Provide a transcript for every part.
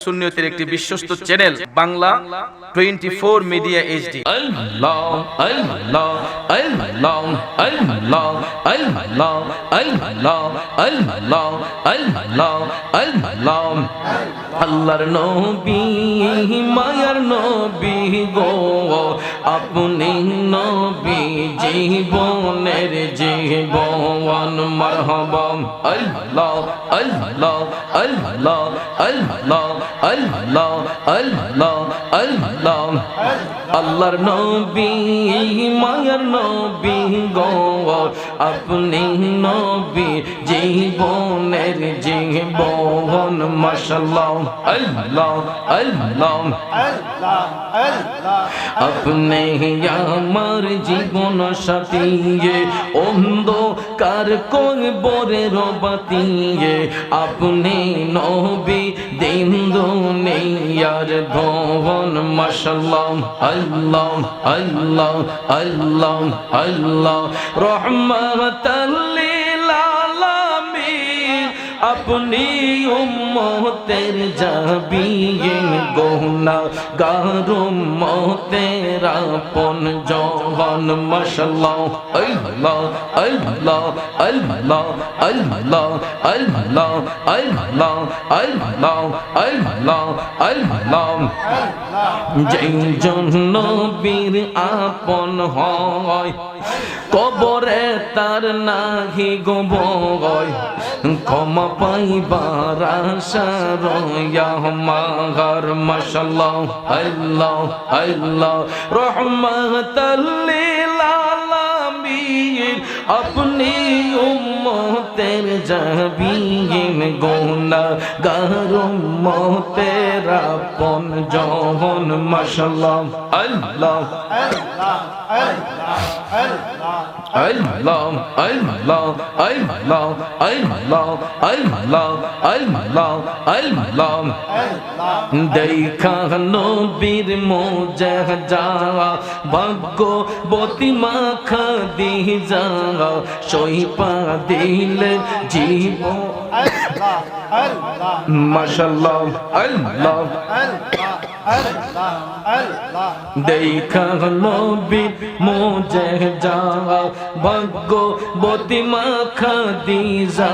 সুন্নিয়তের একটি বিশ্বস্ত channel Bangla 24 media HD. আল্লাহ আল্লাহ আল্লাহ আল্লাহ আল্লাহ আল্লাহ আল্লাহ আল্লাহ আল্লাহ আল্লাহর নবী মায়ার নবী গো আপনি নবী জীবনের জীবন মারহাবা আল্লাহ আল্লাহ আল্লাহ আল্লাহ আল্লাহ আল্লাহ আল্লাহ আল্লাহর নবী মায়ার নবী গো আপনি নবী জীবনের জীবন মাশাআল্লাহ আল্লাহ আল্লাহ আপনি আমার জীবন সাথী অন্ধকার কবরের বাতি আপনি নবী দিন দুনিয়ার ধন মাশাআল্লাহ আল্লাহ আল্লাহ আল্লাহ আল্লাহ রহমাতাল লিল আলামিন আপনি উম্মতের জাবিন গুনাহগার উম্মতের আপন জন মাশাআল্লাহ আল্লাহ আল্লাহ আল্লাহ আল্লাহ আল্লাহ আল্লাহ আল্লাহ আল্লাহ আল্লাহ যেই জন্য বীর আপন হয় কবরে তার নাহি গো ভয় ক্ষমা পাইবার আশা রয়া মাগার মাশাআল্লাহ আল্লাহ আল্লাহ রহমাতাল লিল আলামিন আপনি উম্মতের জাবিন গুনাহগার উম্মতের আপন জন মাশাআল্লাহ আল্লাহ আল্লাহ আল্লাহ আল্লাহ আল্লাহ আল্লাহ আল্লাহ আল্লাহ আল্লাহ দেখা নবীর মুজাহজা ভাগ্যবতী মাখা দিজা সইপা দিলে জীবন মাশাআল্লাহ আল্লাহ দেখা নবী মুজাহজা ভাগ্যবতী মাখা দিজা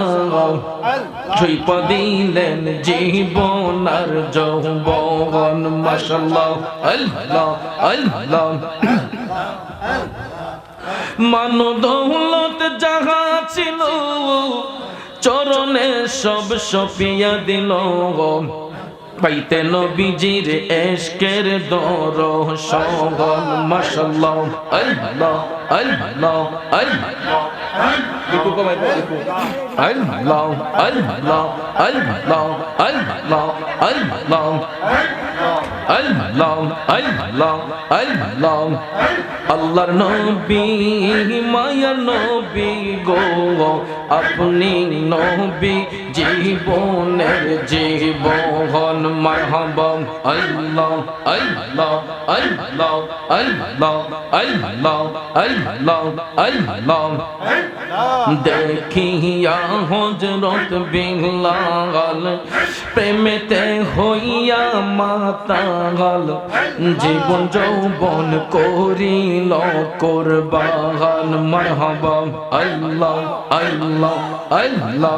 সইপা দিলেন জীবন আর যৌবন মাশাআল্লাহ আল্লাহ আল্লাহ মানো দৌলত যাহা ছিল চরণে সব সপিয়া দিল পাইতে নবীজির এশকের দরশন মাশাআল্লাহ আল্লাহ আল্লাহ আল্লাহ একটু কমাই একটু আল্লাহ আল্লাহ আল্লাহ আল্লাহ আল্লাহ আল্লাহ আল্লাহ আল্লাহ আল্লাহর নবী মায়ার নবী গো আপনি নবী জীবনের জীবন মারহাবা আল্লাহ আল্লাহ আল্লাহ আল্লাহ আল্লাহ আল্লাহ আল্লাহ দেখিয়া হযরত বিলাল প্রেমেতে হইয়া মাতাল জীবন যৌবন করিল কুরবান মারহাবা আল্লাহ আল্লাহ আল্লাহ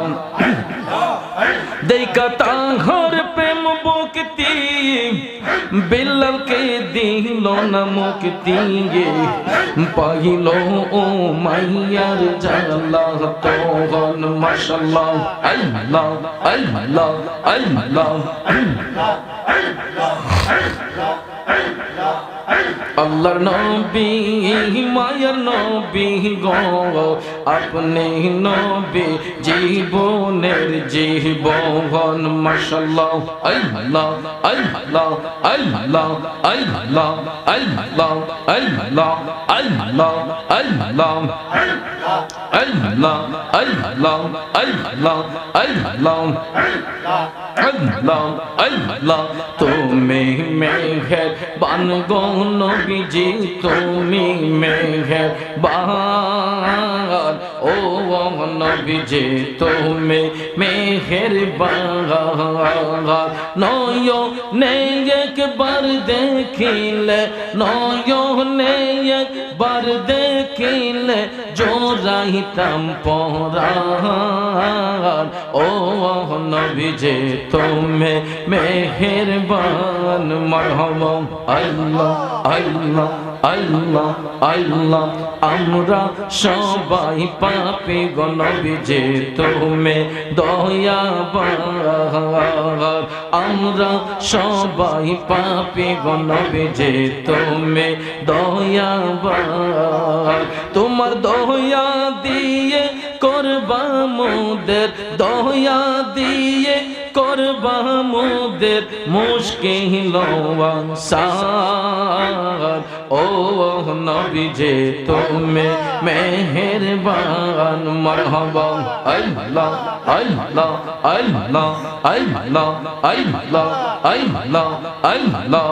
দেখা তাহার প্রেম ভক্তি বিলালকে দিল না মুক্তি পাইল ও মাইয়ার জালা তখন মাশাআল্লাহ আল্লাহ আল্লাহ আল্লাহ আল্লাহর নবী মায়ার নবী গো আপনি নবী জীবনের জীবন মাশাআল্লাহ আল্লাহ আল্লাহ আল্লাহ আল্লাহ আল্লাহ আল্লাহ আল্লাহ আল্লাহ আল্লাহ আল্লাহ আল্লাহ আল্লাহ আল্লাহ আল্লাহ তুমি মেহেরবান গো নবীজি তুমি মেহেরবান ও নবীজি তুমি মেহেরবান নয়নে একবার দেখিলে নয়নে একবার দেখিলে জোড়াইতাম পরাণ ও নবীজি তুমি মেহেরবান মারহাবা আল্লাহ আল্লাহ আল্লাহ আল্লাহ আমরা সবাই পাপী গো নবীজি তুমি দয়াবান আমরা সবাই পাপী গো নবীজি তুমি দয়াবান তোমার দয়া দিয়ে করবা মোদের দয়া দিয়ে করবা মোদের মুশকিল আসান ও নবীজি তুমি মেহেরবান মারহাবা আল্লাহ আল্লাহ আল্লাহ আল্লাহ আল্লাহ আল্লাহ আল্লাহ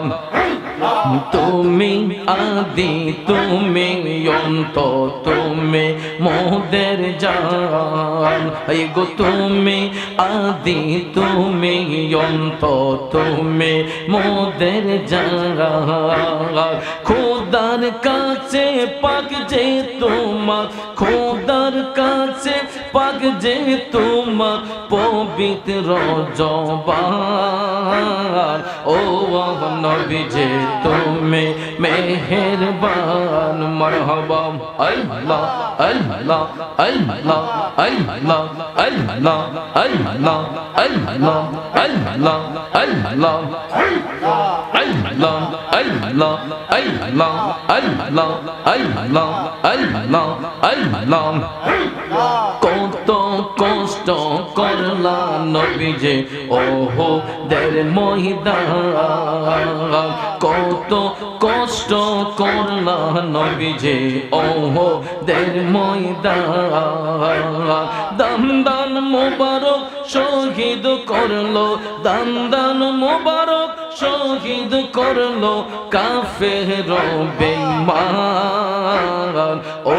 তুমি আদি তুমি অন্ত তুমি মোদের জান এই গো তুমি আদি তুমি অন্ত তুমি মোদের জান খোদার কাছে পাক যে তোমার খোদার কাছে পাক যে তোমার পবিত্র জবান ও নবীজি তুমি মেহেরবান মারহাবা আল্লাহ আল্লাহ আল্লাহ আল্লাহ আল্লাহ আল্লাহ আল্লাহ আল্লাহ আল্লাহ আল্লাহ আল্লাহ আল্লাহ আল্লাহ আল্লাহ আল্লাহ আল্লাহ কত কষ্ট করলা নবীজি ওহো দের ময়দান কত কষ্ট করলা নবীজি ওহো দের ময়দান দান দান মোবারক শহীদ করলো দান দান মোবারক শহীদ করলো কাফের বেঈমান ও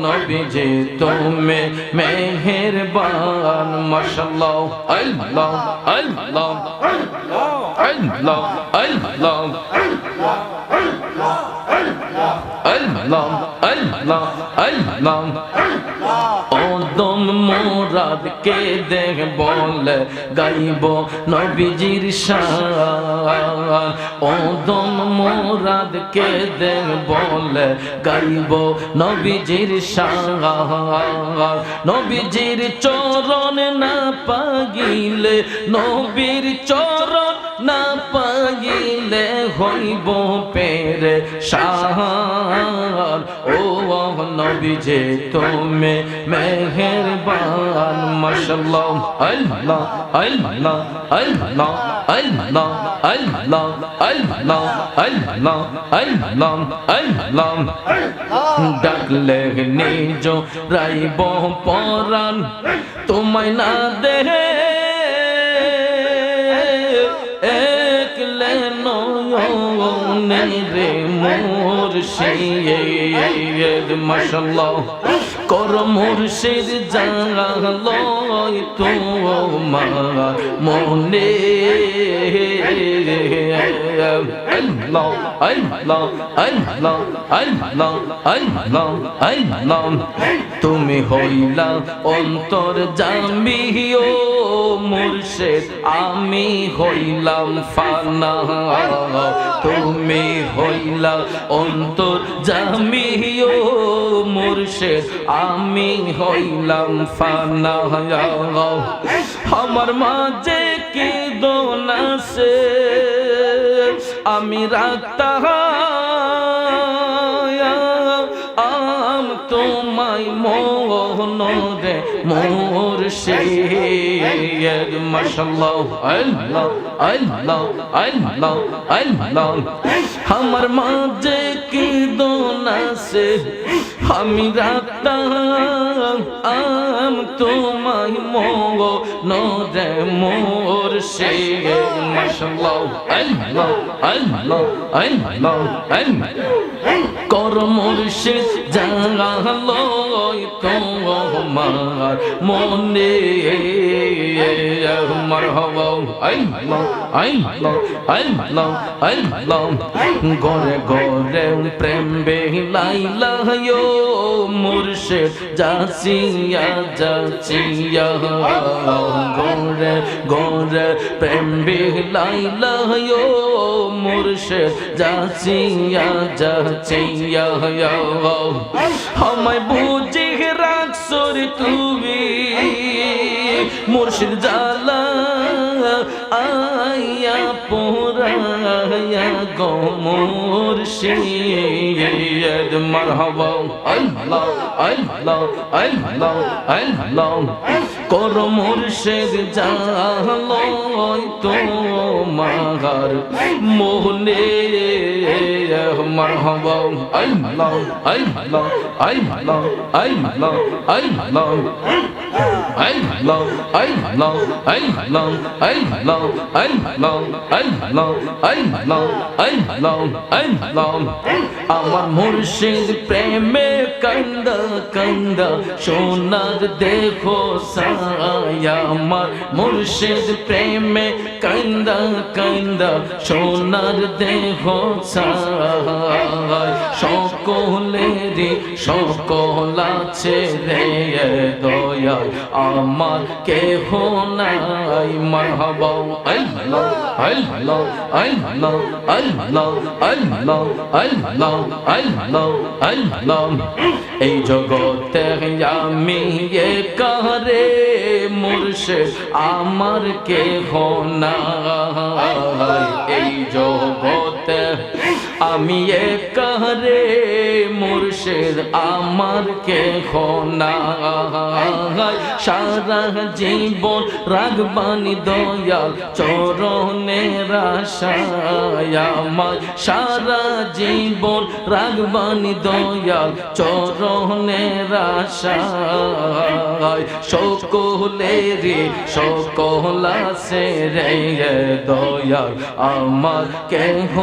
নবীজি তুমি মেহেরবান মাশাআল্লাহ আল্লাহ আল্লাহ আল্লাহ আল্লাহ আল্লাহ আল্লাহ আল্লাহ ওদম মুরাদ কে দেখ বলে গাইব নবীজির শান ওদম মুরাদ কে দেখ বলে গাইব নবীজির শান নবীজির চরণ না পাগিলে নবীর চরণ না পাগিলে হইব পেরেশান ও নবীজি তুমি মেহেরবান মাশাআল্লাহ আল্লাহ আল্লাহ আল্লাহ আল্লাহ আল্লাহ আল্লাহ আল্লাহ আল্লাহ আল্লাহ ডাকলে নিজ রাইব পরাণ তোমায় না দেহে একলে নয়নে রে মুর্শিদ মাশাআল্লাহ কর মুর্শিদ জাগালয় তোমার মনে আল্লাহ আল্লাহ আল্লাহ আল্লাহ আল্লাহ আল্লাহ তুমি হইলা অন্তর জামি ও মুর্শিদ আমি হইলাম ফানা তুমি হইলা অন্তর জামি ও মুর্শিদ আমি হইলাম ফানা আমার মাঝে কি দোনাসে আমি রাখতাম তোমায় মোহনরে মুর্শিদ মাশাআল্লাহ আল্লাহ আল্লাহ আল্লাহ আল্লাহ আমার মাঝে কি দোনাসে আমি রাখতাম তোমায় মনে মুর্শিদ মাশাআল্লাহ আল্লাহ আল্লাহ আল্লাহ আল্লাহ কর মুর্শিদ জাগালো তোমার মনে মারহাবা আল্লাহ আল্লাহ আল্লাহ আল্লাহ গরে গরে প্রেম বেলাইলা ইয়ো মুর্শিদ যাচিয়া যাচিয়া গরে গরে প্রেম বেলাইলা ইয়ো মুর্শিদ যাচিয়া যাচিয়া আমায় বুঝি রাখছো রে তুমি মুর্শিদ জালা আয়া পোরায়া গো মুর্শিদ মারহাবা আল্লাহ আল্লাহ আল্লাহ আল্লাহ কর মুর্শিদ জালো তোমার মোহনে মারহাবা আল্লাহ আল্লাহ আল্লাহ আল্লাহ আল্লাহ আল্লাহ আল্লাহ আল্লাহ আল্লাহ আল্লাহ আল্লাহ আল্লাহ আল্লাহ আল্লাহ আমার মুর্শিদ প্রেমে কান্দা কান্দা সোনার দেখো সায়া আমার মুর্শিদ প্রেমে কান্দা কান্দা সোনার দেখো সায়া সকলেরই সকল আছে রে দয়া আমার কেহ নাই মারহাবা আল্লাহ আল্লাহ আল্লাহ আল্লাহ আল্লাহ আল্লাহ আল্লাহ আল্লাহ এই জগতে আমি একারে মুর্শিদ আমার কেহ নাই এই জগতে আমি একারে মুর্শিদ আমার কেহ নাই সারা জীবন রাগবানি দয়াল চরণের আশায় আমার সারা জীবন রাগবানি দয়াল চরণের আশায় সকলেরই সকল আছে রে দয়াল আমার কেহ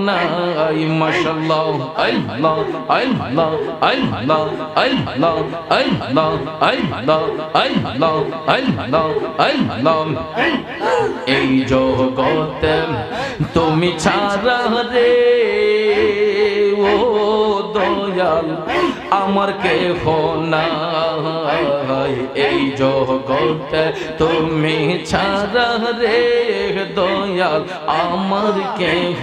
নাই মাশাআল্লাহ আল্লাহ আল্লাহ আল্লাহ আল্লাহ আল্লাহ আল্লাহ আল্লাহ আল্লাহ আল্লাহ এই জগতে তুমি ছাড়া রে ও দয়াল আমার কেহ নাই এই জগতে তুমি ছাড়া রে দয়াল আমার কেহ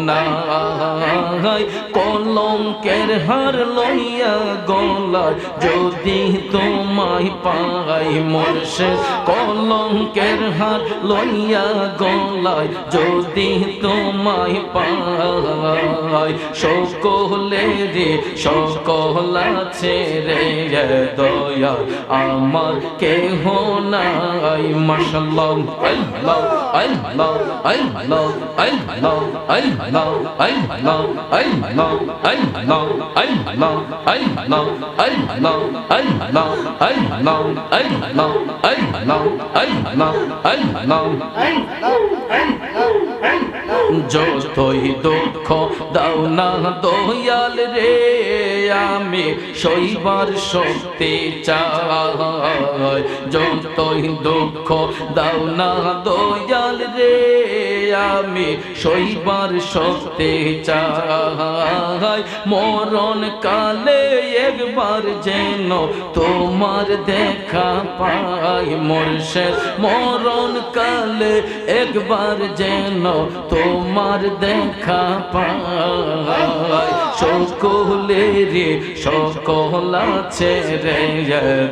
নাই কলঙ্কের হার লইয়া গলায় যদি তোমায় পাই মুর্শিদ কলঙ্কের হার লইয়া গলায় যদি তোমায় পাই সকলেরই সকল আছে রে দয়াল আমার কেহ নাই মাশাআল্লাহ আল্লাহ আল্লাহ আল্লাহ আল্লাহ আল্লাহ আল্লাহ আল্লাহ আল্লাহ আল্লাহ আল্লাহ আল্লাহ আল্লাহ আল্লাহ আল্লাহ আল্লাহ আল্লাহ আল্লাহ যতই দুঃখ দাও না দয়াল রে আমি সইবার শক্তি চাই যতই দুঃখ দাও না দয়াল রে আমি সইবার শক্তি চাই মরণ কালে একবার যেন তোমার দেখা পাই মুর্শিদ মরণ কালে একবার যেন তোমার দেখা পাই সকলেরই সকল আছে রে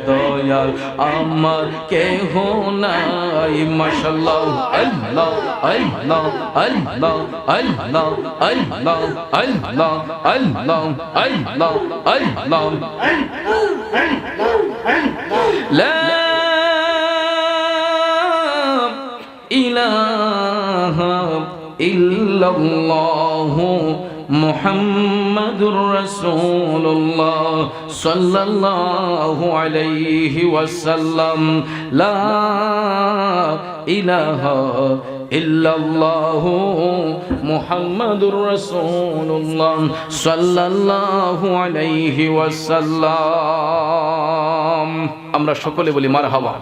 দয়াল আমার কেহ নাই মাশাআল্লাহ আল্লাহ আল্লাহ আল্লাহ আল্লাহ আল্লাহ আল্লাহ আল্লাহ আল্লাহ আল্লাহ লা ইলাহা ইল্লাল্লাহু মুহাম্মাদুর রাসূলুল্লাহ সাল্লাল্লাহু আলাইহি ওয়াসাল্লাম লা ইলাহা ইল্লাল্লাহু মুহাম্মাদুর রাসূলুল্লাহ সাল্লাল্লাহু আলাইহি ওয়াসাল্লাম। আমরা সকলে বলি মারহাবা।